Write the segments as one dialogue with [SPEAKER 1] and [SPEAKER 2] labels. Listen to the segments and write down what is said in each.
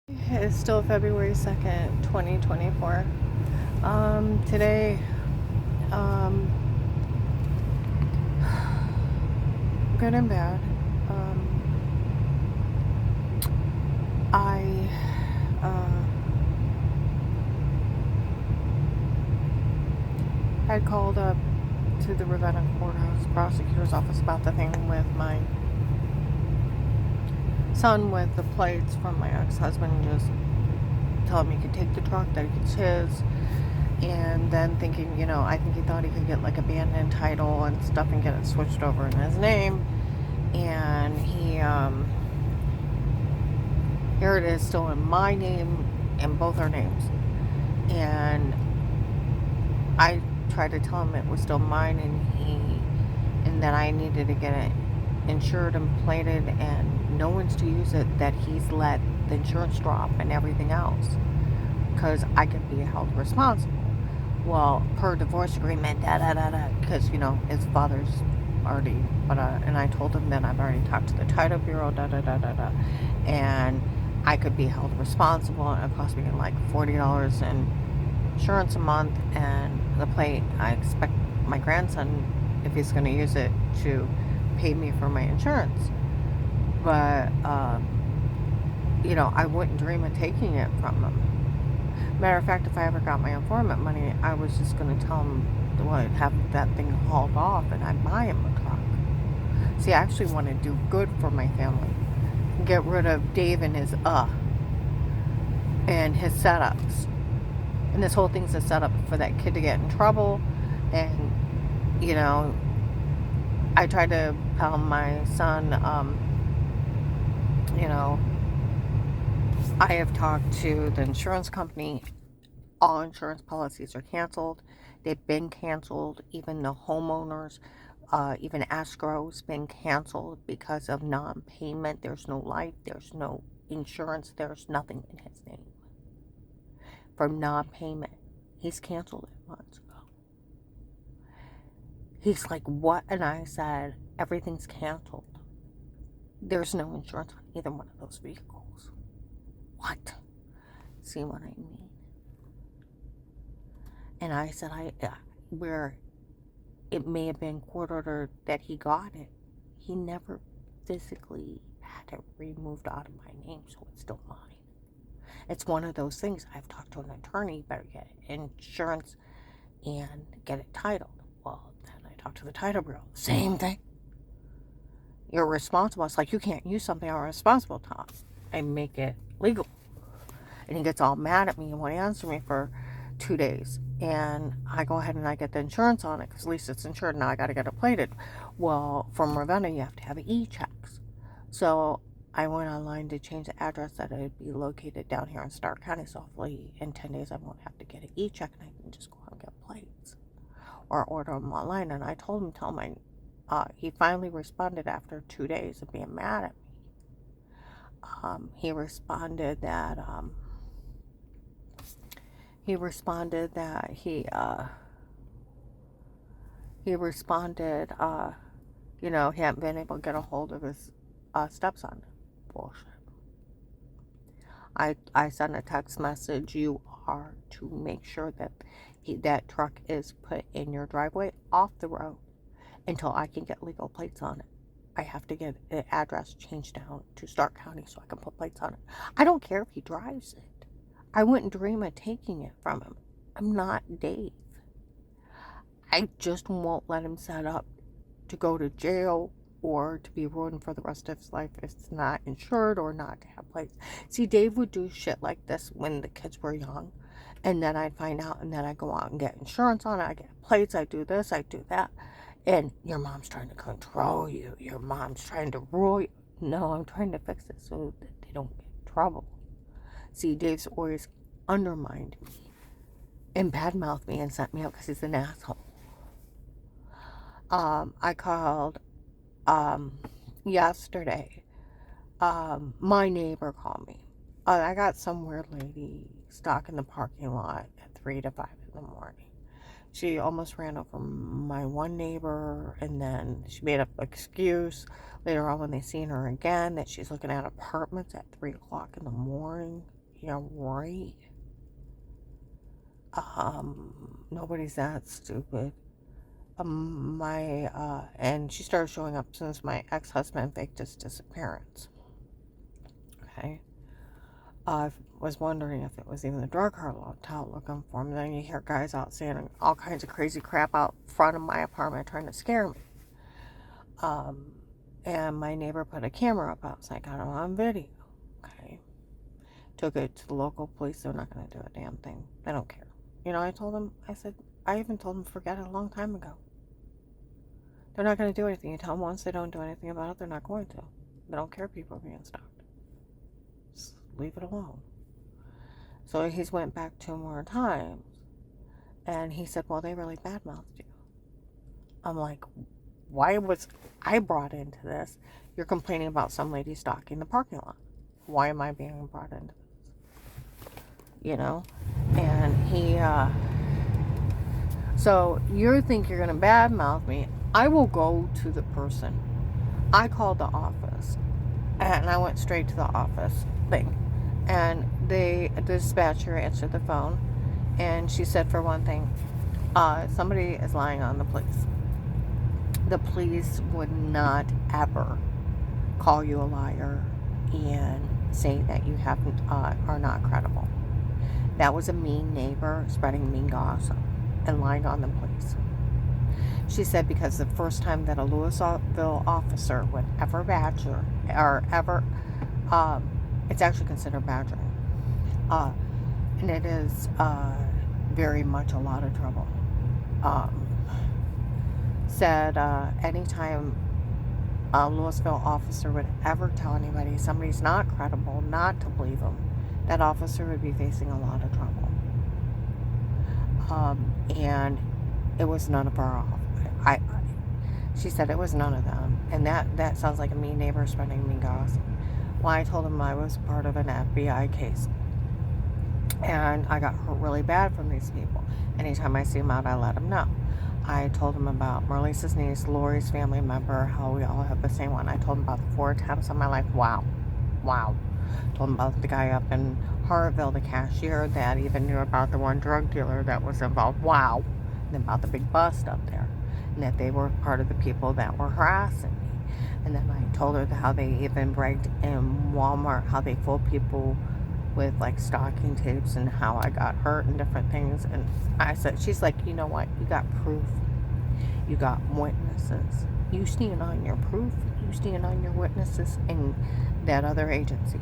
[SPEAKER 1] It's still February 2nd, 2024. Today, um, good and bad. I, uh, had called up to the Ravenna Courthouse prosecutor's office about the thing with my son with the plates from my ex-husband, just telling me he could take the truck, that it's his, and then thinking, I think he thought he could get like abandoned title and stuff and get it switched over in his name. And here it is still in my name and both our names. And I tried to tell him it was still mine, and that I needed to get it insured and plated and no one's to use it, that he's let the insurance drop and everything else because I could be held responsible. Well, per divorce agreement, because his father's already, and I told him that I've already talked to the title bureau, and I could be held responsible. And it cost me like $40 in insurance a month, and the plate. I expect my grandson, if he's going to use it, to pay me for my insurance. But I wouldn't dream of taking it from him. Matter of fact, if I ever got my informant money, I was just going to tell him to have that thing hauled off and I'd buy him a truck. See, I actually want to do good for my family. Get rid of Dave and his and his setups. And this whole thing's a setup for that kid to get in trouble. And, I tried to tell my son, I have talked to the insurance company. All insurance policies are canceled. They've been canceled. Even the homeowners, even escrow's been canceled because of non-payment. There's no life. There's no insurance. There's nothing in his name for non-payment. He's canceled it months ago. He's like, what? And I said, everything's canceled. There's no insurance on either one of those vehicles. What? See what I mean? And I said, where it may have been court ordered that he got it, he never physically had it removed out of my name, so it's still mine. It's one of those things. I've talked to an attorney, you better get insurance and get it titled. Well, then I talked to the title bureau. Same thing. You're responsible. It's like, you can't use something I'm responsible to and make it legal. And he gets all mad at me and won't answer me for 2 days. And I go ahead and I get the insurance on it because at least it's insured. Now I got to get it plated. Well, from Ravenna, you have to have e-checks. So I went online to change the address that it would be located down here in Stark County. So hopefully in 10 days I won't have to get an e-check and I can just go out and get plates or order them online. And I told him, he finally responded after 2 days of being mad at me. He responded that he he hadn't been able to get a hold of his stepson. Bullshit. I sent a text message. You are to make sure that that truck is put in your driveway off the road until I can get legal plates on it. I have to get the address changed down to Stark County so I can put plates on it. I don't care if he drives it. I wouldn't dream of taking it from him. I'm not Dave. I just won't let him set up to go to jail or to be ruined for the rest of his life if it's not insured or not to have plates. See, Dave would do shit like this when the kids were young. And then I'd find out, and then I'd go out and get insurance on it. I get plates, I do this, I do that. And your mom's trying to control you. Your mom's trying to rule you. No, I'm trying to fix it so that they don't get in trouble. See, Dave's always undermined me and badmouthed me and sent me out because he's an asshole. I called yesterday. My neighbor called me. I got some weird lady stuck in the parking lot at 3 to 5 in the morning. She almost ran over my one neighbor, and then she made up an excuse later on when they seen her again that she's looking at apartments at 3 o'clock in the morning. Yeah, right. Nobody's that stupid. And she started showing up since my ex-husband faked his disappearance. Okay. I was wondering if it was even the drug cartel looking for me. Then you hear guys out saying all kinds of crazy crap out front of my apartment trying to scare me. And my neighbor put a camera up outside, got it on video. Okay. Took it to the local police. They're not going to do a damn thing. They don't care. I even told them forget it a long time ago. They're not going to do anything. You tell them once they don't do anything about it, they're not going to. They don't care people are being stalked. Just leave it alone. So he's went back 2 more times, and he said, well, they really badmouthed you. I'm like, why was I brought into this? You're complaining about some lady stalking the parking lot. Why am I being brought into this? You know? And he, so you think you're going to badmouth me. I will go to the person. I called the office, and I went straight to the office thing. And the dispatcher answered the phone, and she said, for one thing, somebody is lying on the police. The police would not ever call you a liar and say that you are not credible. That was a mean neighbor spreading mean gossip and lying on the police. She said because the first time that a Louisville officer would ever badger, or ever, it's actually considered badgering. And it is very much a lot of trouble. Said anytime a Louisville officer would ever tell anybody somebody's not credible, not to believe them, that officer would be facing a lot of trouble. And it was none of our she said it was none of them. And that sounds like a mean neighbor spreading mean gossip. Well, I told him I was part of an FBI case. And I got hurt really bad from these people. Anytime I see them out, I let them know. I told him about Marlisa's niece, Lori's family member, how we all have the same one. I told him about the 4 attempts on my life. Wow. Told him about the guy up in Hartville, the cashier, that even knew about the one drug dealer that was involved. Wow. And about the big bust up there. And that they were part of the people that were harassing me. And then I told her how they even bragged in Walmart, how they fooled people with like stocking tapes and how I got hurt and different things. And I said, she's like, you know what? You got proof. You got witnesses. You stand on your proof. You stand on your witnesses and that other agency.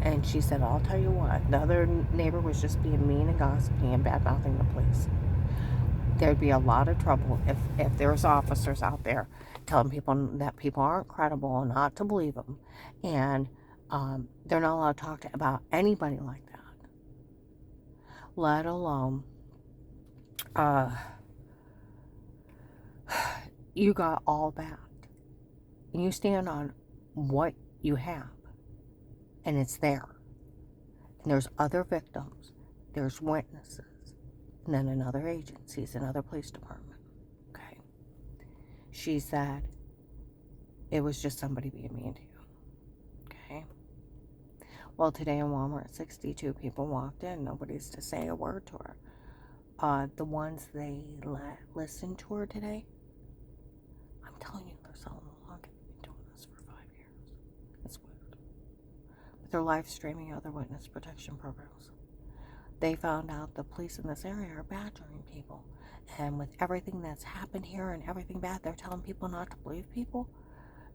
[SPEAKER 1] And she said, I'll tell you what, the other neighbor was just being mean and gossiping and bad-mouthing the police. There'd be a lot of trouble if there's officers out there telling people that people aren't credible and not to believe them. And they're not allowed to talk about anybody like that. Let alone, you got all that. And you stand on what you have. And it's there. And there's other victims. There's witnesses. And then in other agencies, in other police department. Okay. She said it was just somebody being mean to you. Okay. Well, today in Walmart, 62 people walked in. Nobody's to say a word to her. The ones they listened to her today, I'm telling you, they're selling the long. They've been doing this for 5 years. It's weird. But they're live streaming other witness protection programs. They found out the police in this area are badgering people. And with everything that's happened here and everything bad, they're telling people not to believe people.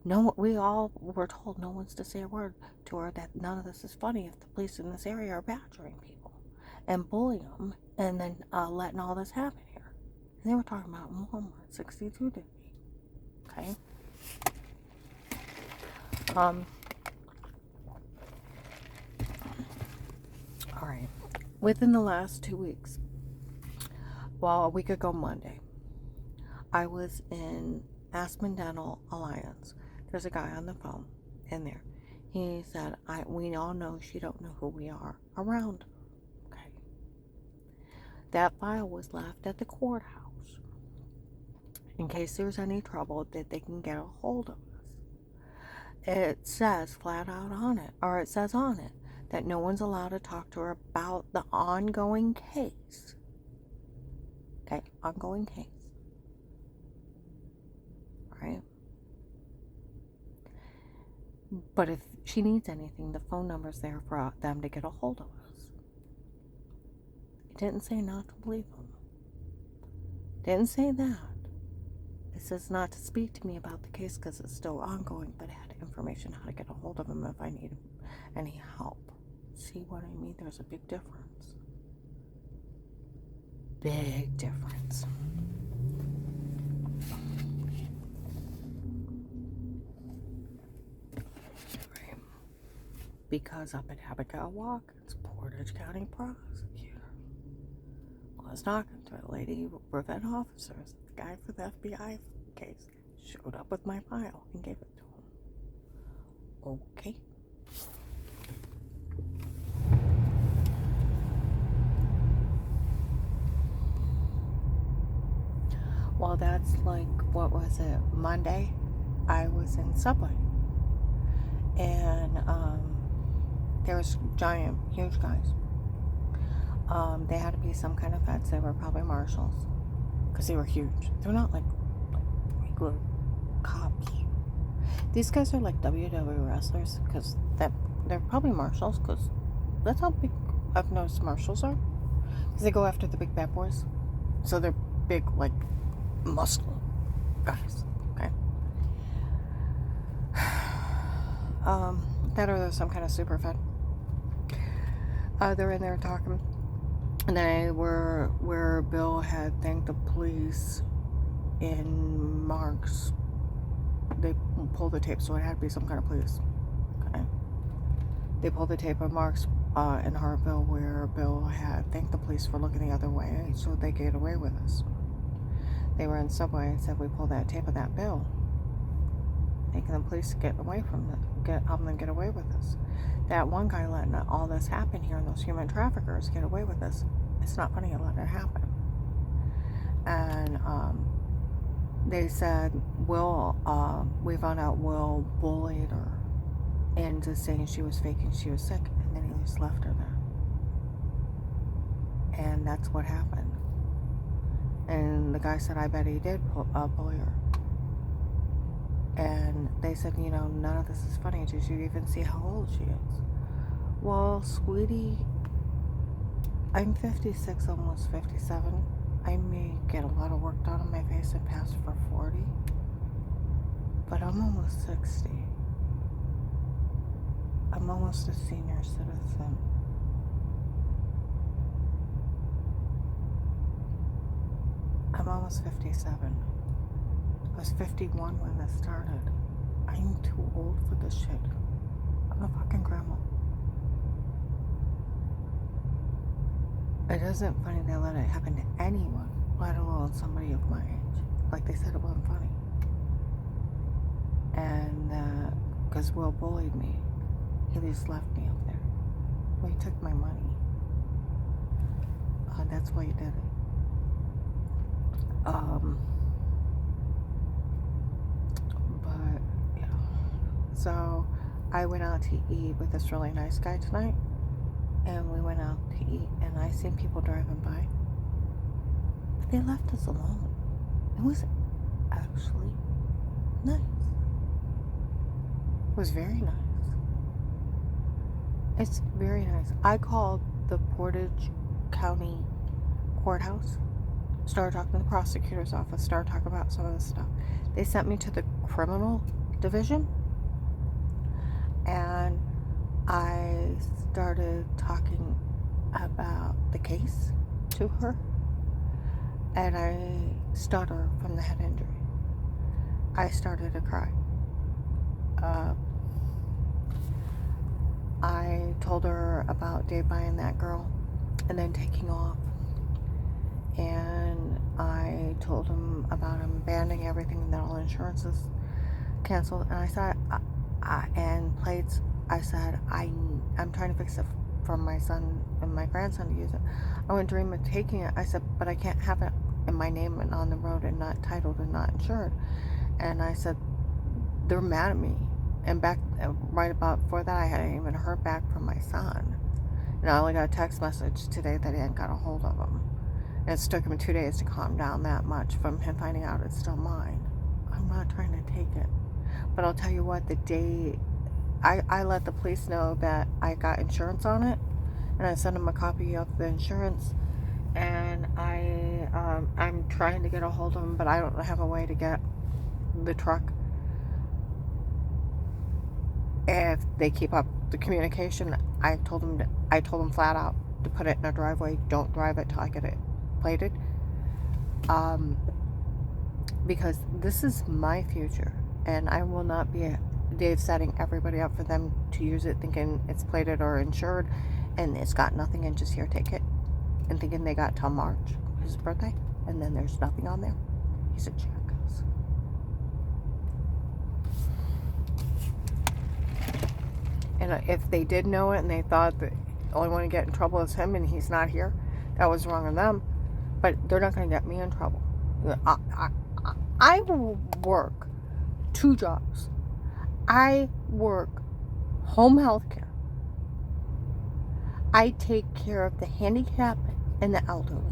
[SPEAKER 1] No, we all were told no one's to say a word to her that none of this is funny if the police in this area are badgering people and bullying them and then letting all this happen here. And they were talking about in Walmart, 62 did. Okay? Alright. Within the last 2 weeks, well, a week ago Monday, I was in Aspen Dental Alliance. There's a guy on the phone in there. He said, we all know she don't know who we are around her. Okay. That file was left at the courthouse. in case there's any trouble, that they can get a hold of us. It says flat out on it, or it says on it, that no one's allowed to talk to her about the ongoing case. Okay, ongoing case. Right? But if she needs anything, the phone number's there for them to get a hold of us. It didn't say not to believe them. Didn't say that. It says not to speak to me about the case because it's still ongoing, but it had information how to get a hold of him if I need any help. See what I mean? There's a big difference. Big difference. Because up at Abigail Watkins, Portage County prosecutor was talking to a lady prevent officers. The guy for the FBI case showed up with my file and gave it to him. Okay. Well, that's like, what was it, Monday? I was in Subway. And there was giant, huge guys. They had to be some kind of vets. They were probably marshals. Because they were huge. They're not like regular cops. These guys are like WWE wrestlers. Because they're probably marshals. Because that's how big I've noticed marshals are. Because they go after the big bad boys. So they're big, like, muscle guys. Okay? That or there's some kind of super fed. They're in there talking. And they were where Bill had thanked the police in Mark's. They pulled the tape, so it had to be some kind of police. Okay. They pulled the tape of Mark's in Hartville where Bill had thanked the police for looking the other way so they could get away with us. They were in Subway and said we pulled that tape of that Bill, making the police get away from it, helping them get away with us. That one guy letting all this happen here and those human traffickers get away with this. It's not funny to let it happen. And they said Will, we found out Will bullied her into saying she was faking she was sick, and then he just left her there. And that's what happened. And the guy said, I bet he did bully her. And they said, you know, none of this is funny. Did you even see how old she is? Well, sweetie, I'm 56, almost 57. I may get a lot of work done on my face and pass for 40. But I'm almost 60. I'm almost a senior citizen. I'm almost 57. I was 51 when this started. I'm too old for this shit. I'm a fucking grandma. It isn't funny they let it happen to anyone, let alone somebody of my age. Like they said, it wasn't funny. And because Will bullied me, he just left me up there. Well, he took my money. That's why he did it. But yeah. So I went out to eat with this really nice guy tonight. And we went out to eat, and I seen people driving by. But they left us alone. It was actually nice. It was very nice. It's very nice. I called the Portage County Courthouse, started talking to the prosecutor's office, started talking about some of this stuff. They sent me to the criminal division, and I started talking about the case to her, and I stuttered from the head injury. I started to cry. I told her about Dave buying that girl and then taking off, and I told him about him abandoning everything and that all insurances canceled, and I said, and plates, I said, I'm trying to fix it for my son and my grandson to use it. I wouldn't dream of taking it. I said, but I can't have it and my name and on the road and not titled and not insured. And I said, they're mad at me. And back right about before that, I hadn't even heard back from my son. And I only got a text message today that I hadn't got a hold of him. And it's took him 2 days to calm down that much from him finding out it's still mine. I'm not trying to take it. But I'll tell you what, the day I let the police know that I got insurance on it, and I sent them a copy of the insurance, and I'm trying to get a hold of them, but I don't have a way to get the truck. If they keep up the communication, I told them flat out to put it in a driveway. Don't drive it till I get it plated. Because this is my future, and I will not be Dave setting everybody up for them to use it thinking it's plated or insured, and it's got nothing, and just here, take it, and thinking they got till March, his birthday, and then there's nothing on there. He's a jackass. And if they did know it and they thought that the only one to get in trouble is him and he's not here, that was wrong on them. But they're not going to get me in trouble. I work 2 jobs. I work home health care. I take care of the handicapped and the elderly.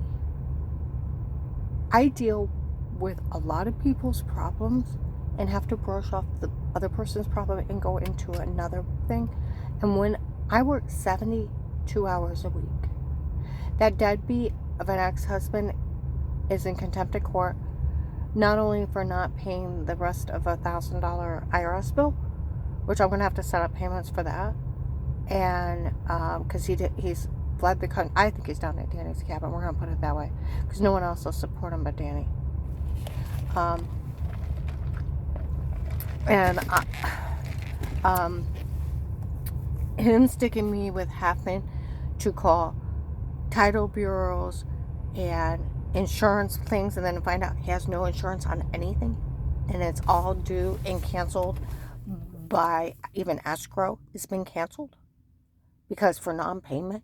[SPEAKER 1] I deal with a lot of people's problems and have to brush off the other person's problem and go into another thing. And when I work 72 hours a week, that deadbeat of an ex-husband is in contempt of court, not only for not paying the rest of $1,000 IRS bill, which I'm going to have to set up payments for that, and because he's fled the country. I think he's down at Danny's cabin. We're going to put it that way, because no one else will support him but Danny. And him sticking me with having to call title bureaus and insurance things, and then find out he has no insurance on anything, and it's all due and canceled by even escrow has been canceled because for non-payment.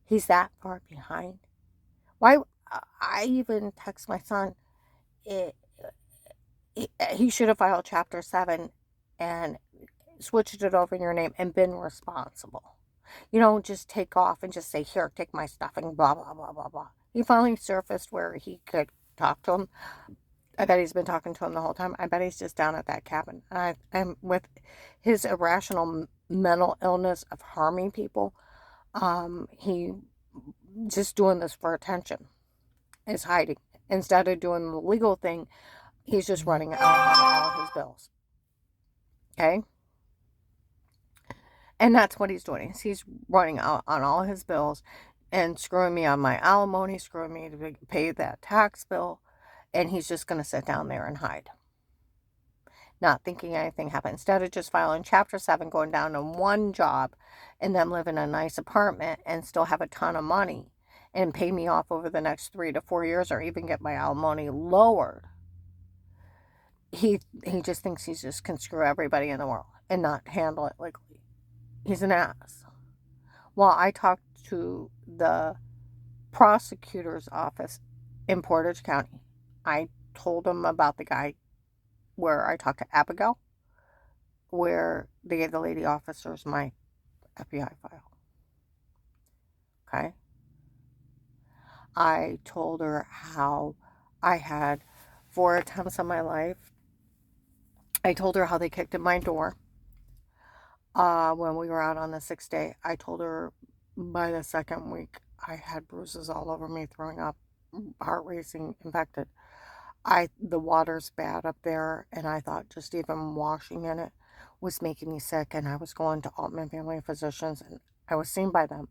[SPEAKER 1] He's that far behind. Why? I even text my son. He should have filed Chapter 7 and switched it over in your name and been responsible. You don't just take off and just say, here, take my stuff and blah, blah, blah, blah, blah. He finally surfaced where he could talk to him. I bet he's been talking to him the whole time. I bet he's just down at that cabin. And with his irrational mental illness of harming people, he just doing this for attention, is hiding. Instead of doing the legal thing, he's just running out on all his bills. Okay? And that's what he's doing. He's running out on all his bills and screwing me on my alimony, screwing me to pay that tax bill, and he's just going to sit down there and hide, not thinking anything happened. Instead of just filing Chapter 7, going down to one job, and then live in a nice apartment and still have a ton of money and pay me off over the next 3 to 4 years, or even get my alimony lowered. He just thinks he just can screw everybody in the world and not handle it legally. He's an ass. Well, I talked to the prosecutor's office in Portage County. I told him about the guy where I talked to Abigail, where they gave the lady officers my FBI file. Okay? I told her how I had 4 attempts on my life. I told her how they kicked in my door when we were out on the 6th day. I told her by the 2nd week I had bruises all over me, throwing up, heart racing, infected. The water's bad up there, and I thought just even washing in it was making me sick, and I was going to Altman Family Physicians, and I was seen by them,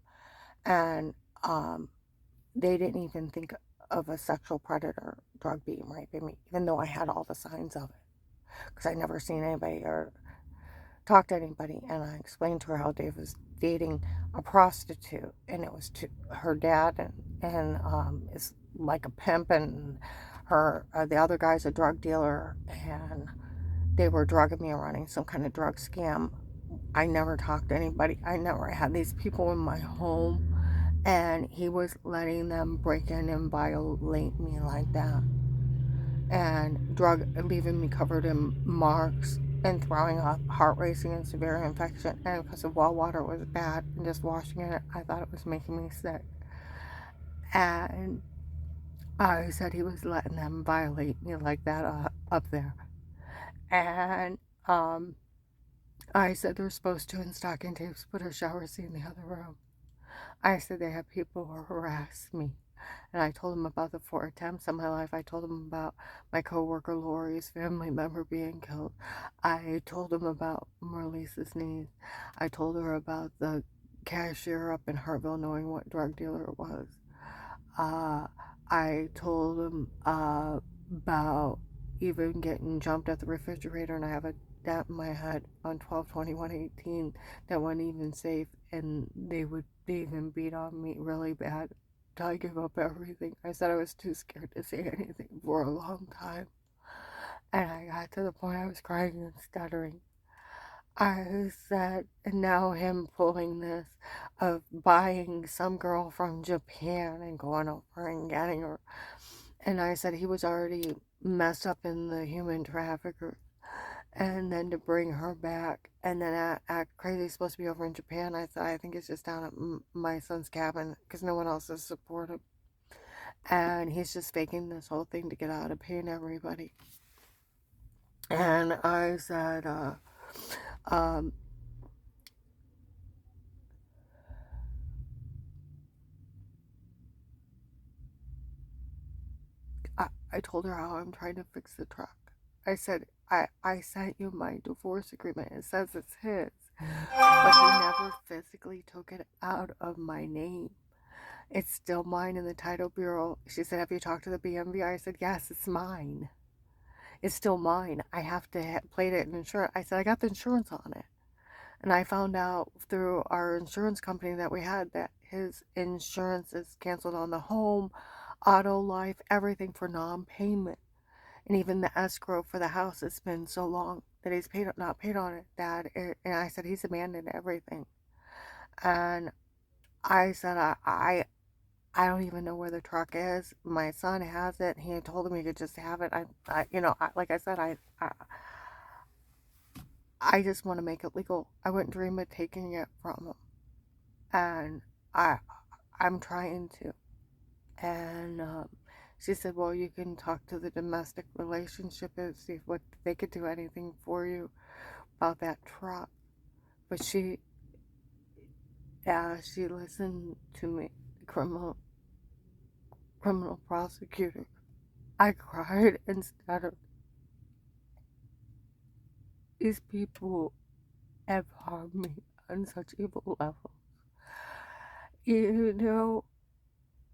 [SPEAKER 1] and they didn't even think of a sexual predator drug being raping me, even though I had all the signs of it, because I'd never seen anybody or talked to anybody. And I explained to her how Dave was dating a prostitute, and it was to her dad, and is like a pimp, and her the other guy's a drug dealer, and they were drugging me and running some kind of drug scam. I never talked to anybody. I never had these people in my home, And he was letting them break in and violate me like that. And leaving me covered in marks and throwing up, heart racing, and severe infection. And because the well water was bad, and just washing it, I thought it was making me sick. And I said he was letting them violate me like that up there. And I said they're supposed to, in stocking tapes, put a shower seat in the other room. I said they have people who harass me. And I told him about the 4 attempts on my life. I told him about my coworker Lori's family member being killed. I told him about Marlisa's niece. I told her about the cashier up in Hartville knowing what drug dealer it was. I told him about even getting jumped at the refrigerator, and I have a dent in my head on 12/21/18 that wasn't even safe, and they even beat on me really bad till I give up everything. I said I was too scared to say anything for a long time, and I got to the point I was crying and stuttering. I said, and now him pulling this of buying some girl from Japan and going over and getting her. And I said he was already messed up in the human trafficker. And then to bring her back and then act crazy, he's supposed to be over in Japan. I said, I think it's just down at my son's cabin because no one else is supportive. And he's just faking this whole thing to get out of paying everybody. And I said, um, I told her how I'm trying to fix the truck. I said, I sent you my divorce agreement. It says it's his. But he never physically took it out of my name. It's still mine in the title bureau. She said, have you talked to the BMV? I said, yes, it's mine. It's still mine. I have to plate it in insurance. I said, I got the insurance on it. And I found out through our insurance company that we had that his insurance is canceled on the home, auto, life, everything for non-payment. And even the escrow for the house, it's been so long that he's not paid on it. And I said he's abandoned everything. And I said I don't even know where the truck is. My son has it. He told him he could just have it. Like I said, I just want to make it legal. I wouldn't dream of taking it from him, and I I'm trying to. And she said, well, you can talk to the domestic relationship and see what they could do anything for you about that truck. But she listened to me, criminal prosecutor. I cried instead of these people have harmed me on such evil levels. You know,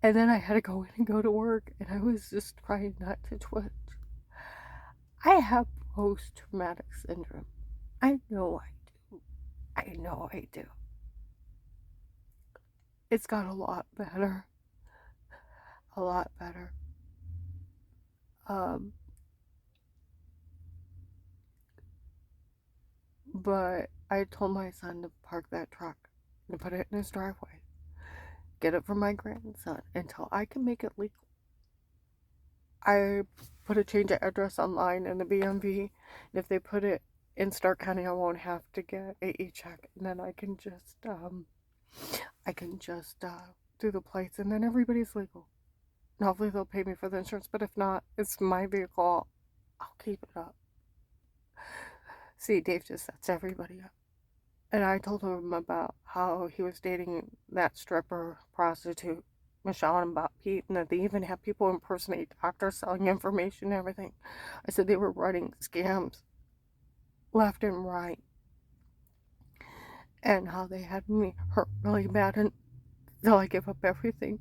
[SPEAKER 1] and then I had to go in and go to work, and I was just trying not to twitch. I have post-traumatic syndrome. I know I do. I know I do. It's got a lot better. A lot better. Um, but I told my son to park that truck and put it in his driveway. Get it for my grandson until I can make it legal. I put a change of address online in the BMV, and if they put it in Stark County, I won't have to get a e-check, and then I can just do the plates, and then everybody's legal. And hopefully they'll pay me for the insurance, but if not, it's my vehicle. I'll keep it up. See, Dave just sets everybody up. And I told him about how he was dating that stripper prostitute, Michelle, and about Pete, and that they even have people impersonate doctors selling information and everything. I said they were running scams left and right, and how they had me hurt really bad until I give up everything.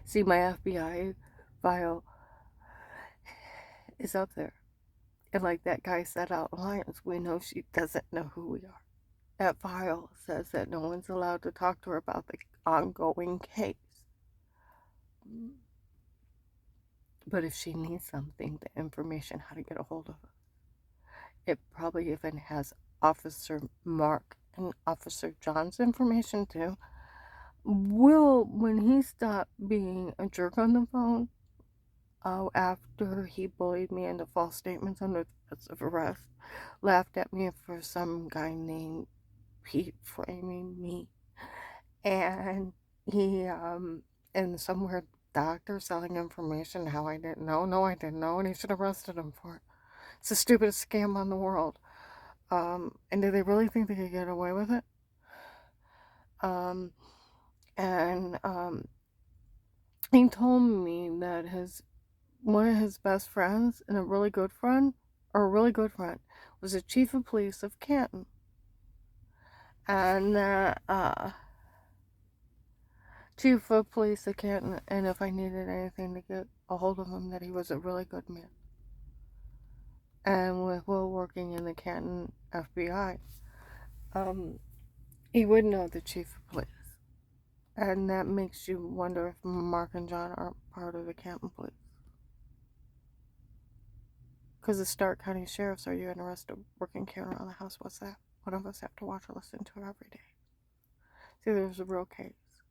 [SPEAKER 1] See, my FBI file is up there. And like that guy said out in Alliance, we know she doesn't know who we are. That file says that no one's allowed to talk to her about the ongoing case. But if she needs something, the information, how to get a hold of her. It probably even has Officer Mark and Officer John's information too. Will, when he stopped being a jerk on the phone, after he bullied me into false statements under threats of arrest, laughed at me for some guy named Pete framing me, and he, and some weird doctor selling information how I didn't know. No, I didn't know, and he should have arrested him for it. It's the stupidest scam on the world. And do they really think they could get away with it? Um, and he told me that one of his best friends and a really good friend, was the chief of police of Canton, and that chief of police of Canton, and if I needed anything to get a hold of him, that he was a really good man. And with Will working in the Canton FBI, he would know the chief of police. And that makes you wonder if Mark and John aren't part of the Canton police. Because the Stark County Sheriffs are you an arrested working camera on the house? What's that? One of us have to watch or listen to it every day. See, there's a real case.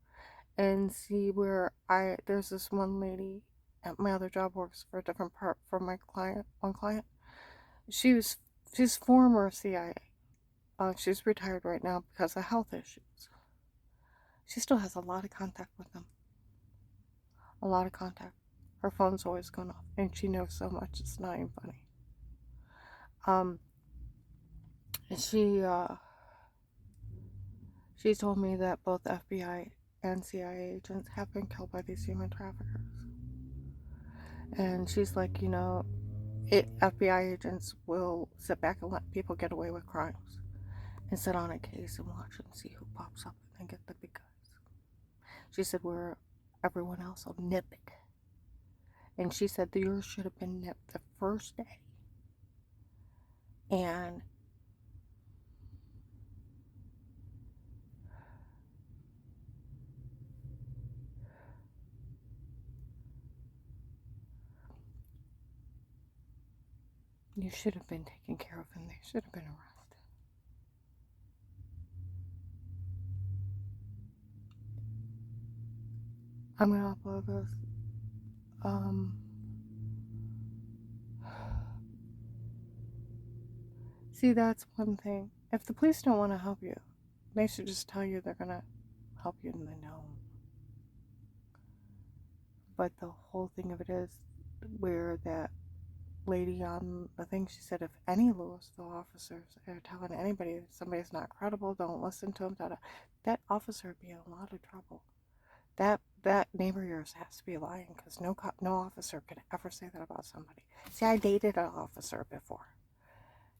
[SPEAKER 1] And see where there's this one lady at my other job works for a different part from my client, one client. She's former CIA. She's retired right now because of health issues. She still has a lot of contact with them. A lot of contact. Her phone's always going off, and she knows so much it's not even funny. She told me that both FBI and CIA agents have been killed by these human traffickers. And she's like, FBI agents will sit back and let people get away with crimes and sit on a case and watch and see who pops up and get the big guys. She said, where everyone else will nip it. And she said yours should have been nipped the first day. And you should have been taken care of, and they should have been arrested. I'm gonna upload this. See, that's one thing. If the police don't want to help you, they should just tell you they're gonna help you and they don't. But the whole thing of it is where that lady on the thing, she said if any Louisville officers are telling anybody that somebody's not credible, don't listen to them, that officer would be in a lot of trouble. That neighbor of yours has to be lying, because no officer could ever say that about somebody. See, I dated an officer before.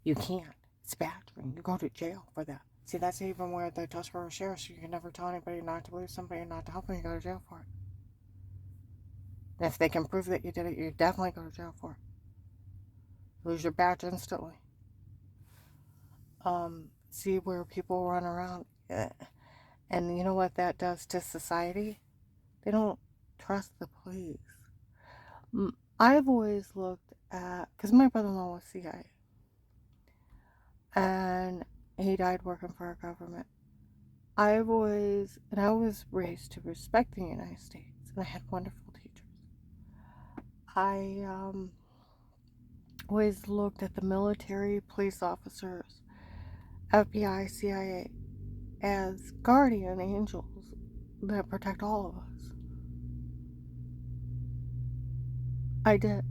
[SPEAKER 1] You can't. It's badgering. You go to jail for that. See, that's even where the Tuscarora Sheriff, you can never tell anybody not to believe somebody, not to help them, you go to jail for it. And if they can prove that you did it, you definitely go to jail for it. Lose your badge instantly. See where people run around. And you know what that does to society? They don't trust the police. I've always looked at, because my brother-in-law was CIA. And he died working for our government. I was raised to respect the United States, and I had wonderful teachers. I always looked at the military, police officers, FBI, CIA, as guardian angels that protect all of us. I did.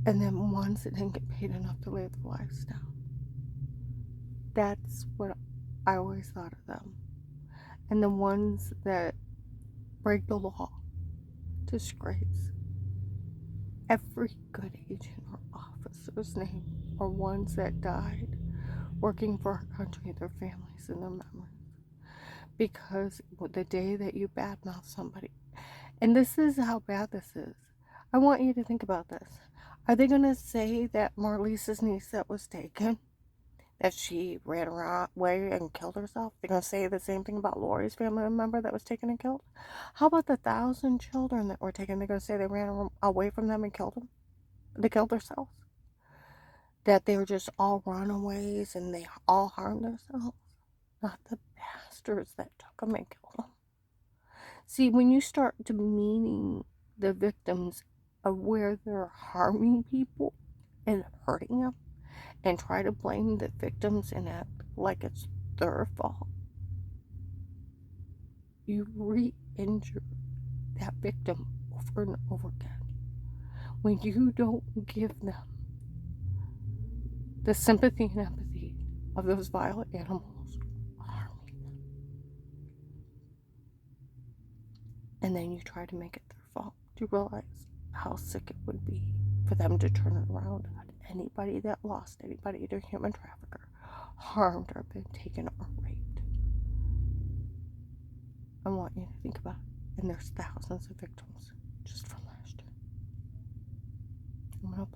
[SPEAKER 1] And then once it didn't get paid enough to lay the lives down. That's what I always thought of them. And the ones that break the law, disgrace. Every good agent or officer's name are ones that died working for our country, their families, and their memories. Because the day that you badmouth somebody, and this is how bad this is, I want you to think about this. Are they going to say that Marlise's niece that was taken, that she ran away and killed herself? They're going to say the same thing about Lori's family member that was taken and killed? How about the 1,000 children that were taken? They're going to say they ran away from them and killed them? They killed themselves? that they're just all runaways and they all harm themselves, not the bastards that took them and killed them. See, when you start demeaning the victims of where they're harming people and hurting them, and try to blame the victims and act like it's their fault, you re-injure that victim over and over again. When you don't give them the sympathy and empathy of those violent animals harming them, and then you try to make it their fault, do you realize how sick it would be for them to turn it around on anybody that lost anybody to a human trafficker, harmed, or been taken or raped? I want you to think about it. And there's thousands of victims just from last year. I'm going to